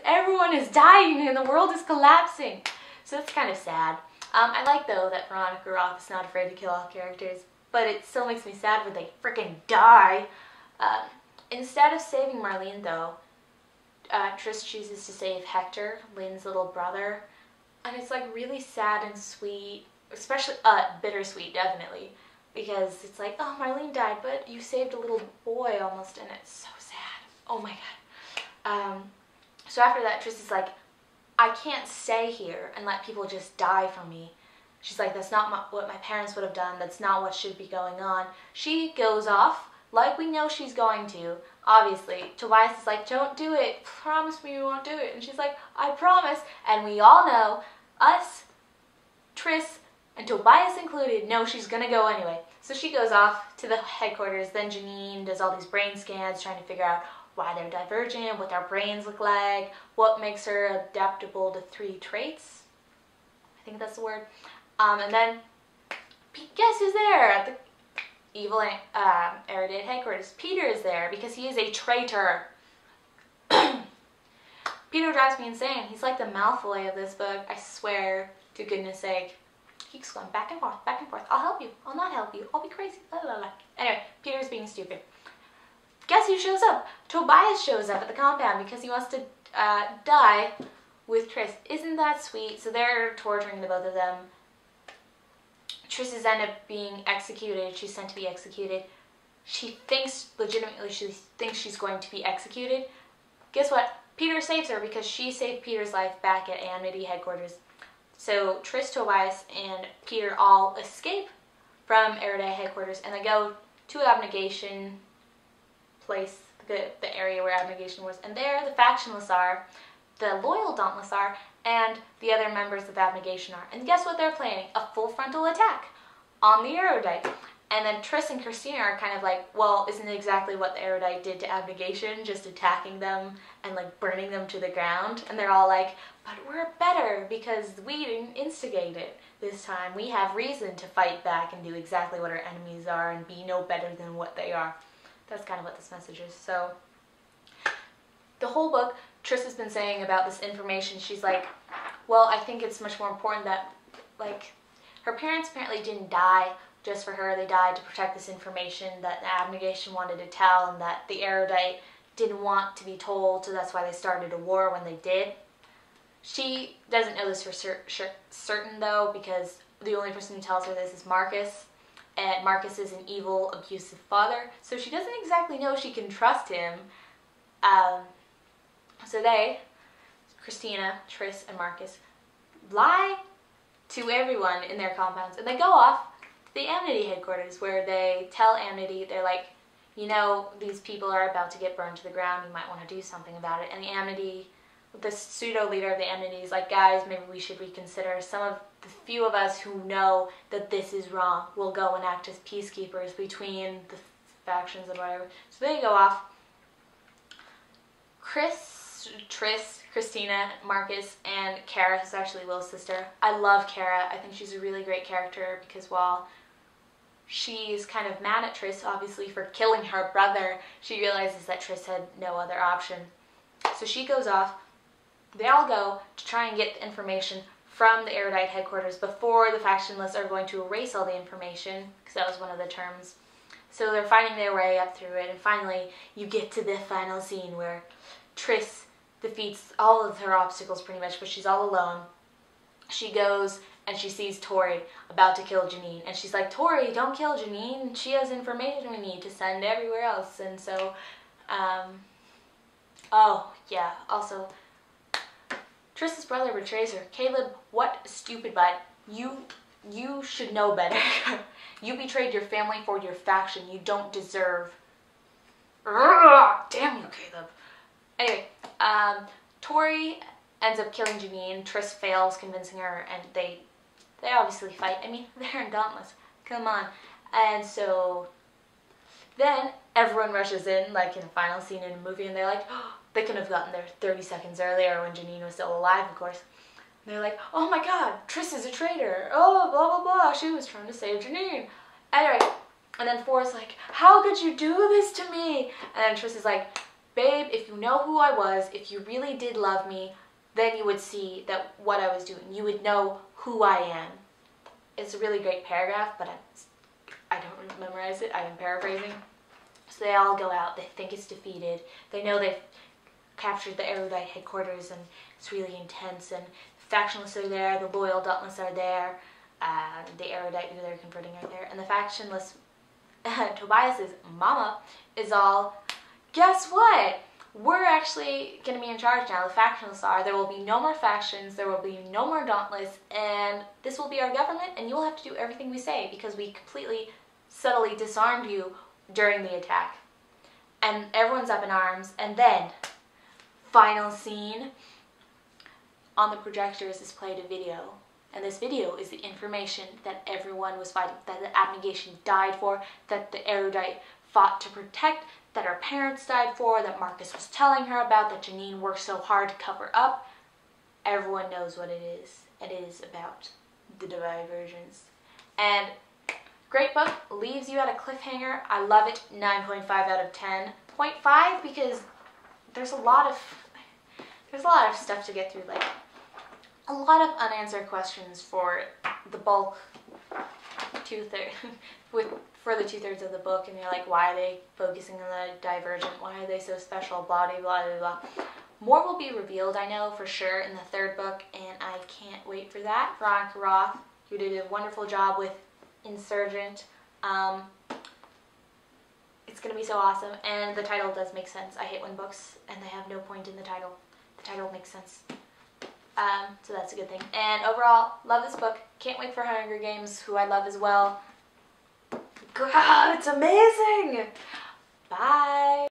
everyone is dying and the world is collapsing. So that's kind of sad. I like, though, that Veronica Roth is not afraid to kill all characters, but it still makes me sad when they freaking die. Instead of saving Marlene, though, Tris chooses to save Hector, Lynn's little brother, and it's like really sad and sweet, especially bittersweet, definitely, because it's like, oh, Marlene died, but you saved a little boy almost, and it's so sad. Oh my god. So after that, Tris is like, I can't stay here and let people just die for me. She's like, that's not what my parents would have done. That's not what should be going on. She goes off, like we know she's going to, obviously. Tobias is like, don't do it. Promise me you won't do it. And she's like, I promise. And we all know, us, Tris, and Tobias included, know she's going to go anyway. So she goes off to the headquarters. Then Janine does all these brain scans trying to figure out why they're divergent, what their brains look like, what makes her adaptable to 3 traits. I think that's the word. And then, guess who's there at the evil Erudite headquarters? Peter is there because he is a traitor. Peter drives me insane. He's like the Malfoy of this book, I swear, to goodness sake. He keeps going back and forth, back and forth. I'll help you. I'll not help you. I'll be crazy. Blah, blah, blah. Anyway, Peter's being stupid. Guess who shows up? Tobias shows up at the compound because he wants to die with Tris. Isn't that sweet? So they're torturing the both of them. Tris is end up being executed. She's sent to be executed. She thinks, legitimately, she thinks she's going to be executed. Guess what? Peter saves her because she saved Peter's life back at Amity headquarters. So Tris, Tobias, and Peter all escape from Erudite headquarters, and they go to Abnegation place, the area where Abnegation was, and there the factionless are, the loyal Dauntless are, and the other members of Abnegation are. And guess what they're planning? A full frontal attack on the Erudite. And then Tris and Christina are kind of like, well, isn't it exactly what the Erudite did to Abnegation, just attacking them and like burning them to the ground? And they're all like, but we're better because we didn't instigate it this time. We have reason to fight back and do exactly what our enemies are and be no better than what they are. That's kind of what this message is. So the whole book, Tris has been saying about this information. She's like, well, I think it's much more important that, like, her parents apparently didn't die just for her. They died to protect this information that the Abnegation wanted to tell, and that the Erudite didn't want to be told, so that's why they started a war when they did. She doesn't know this for certain, though, because the only person who tells her this is Marcus, and Marcus is an evil, abusive father, so she doesn't exactly know she can trust him. So they, Christina, Tris, and Marcus, lie to everyone in their compounds, and they go off to the Amity headquarters, where they tell Amity, they're like, you know, these people are about to get burned to the ground, you might want to do something about it. And the Amity, the pseudo-leader of the Amity is like, guys, maybe we should reconsider. Some of the few of us who know that this is wrong will go and act as peacekeepers between the factions and whatever. So they go off. Tris, Christina, Marcus, and Kara, who's actually Will's sister. I love Kara. I think she's a really great character because while she's kind of mad at Tris, obviously, for killing her brother, she realizes that Tris had no other option. So she goes off. They all go to try and get the information from the Erudite headquarters before the factionless are going to erase all the information, because that was one of the terms. So they're finding their way up through it, and finally you get to the final scene where Tris defeats all of her obstacles pretty much, but she's all alone. She goes and she sees Tori about to kill Janine, and she's like, Tori, don't kill Janine. She has information we need to send everywhere else. And so, oh yeah, also, Tris's brother betrays her. Caleb, what stupid butt. You should know better. You betrayed your family for your faction. You don't deserve. Damn you, Caleb. Anyway, Tori ends up killing Janine. Tris fails convincing her, and they obviously fight. I mean, they're in Dauntless. Come on. And so then everyone rushes in, like in a final scene in a movie, and they're like, oh, they couldn't have gotten there 30 seconds earlier when Janine was still alive, of course. And they're like, oh my god, Tris is a traitor. Oh, blah, blah, blah. She was trying to save Janine. Anyway, and then Forrest's like, how could you do this to me? And then Tris is like, babe, if you know who I was, if you really did love me, then you would see that what I was doing. You would know who I am. It's a really great paragraph, but I don't memorize it. I'm paraphrasing. So they all go out. They think it's defeated. They know they've captured the erudite headquarters, and it's really intense. And the factionalists are there. The loyal dauntless are there. The erudite who they're converting are there. And the factionless, Tobias's mama, is all, guess what? We're actually going to be in charge now. The factionalists are. There will be no more factions. There will be no more dauntless. And this will be our government. And you will have to do everything we say because we completely, subtly disarmed you during the attack. And everyone's up in arms. And then, final scene, on the projectors is played a video. And this video is the information that everyone was fighting, that the abnegation died for, that the erudite fought to protect, that her parents died for, that Marcus was telling her about, that Janine worked so hard to cover up. Everyone knows what it is. It is about the Divergence. And great book, leaves you at a cliffhanger. I love it, 9.5 out of 10. 0.5 because there's a lot of stuff to get through, like a lot of unanswered questions for the bulk for the 2/3 of the book, and you're like, why are they focusing on the Divergent? Why are they so special? Blah blah blah blah. More will be revealed, I know for sure, in the 3rd book, and I can't wait for that. Veronica Roth, who did a wonderful job with Insurgent. It's gonna be so awesome, and the title does make sense. I hate when books and they have no point in the title. The title makes sense. So that's a good thing. And overall, love this book. Can't wait for Hunger Games, who I love as well. God, it's amazing! Bye!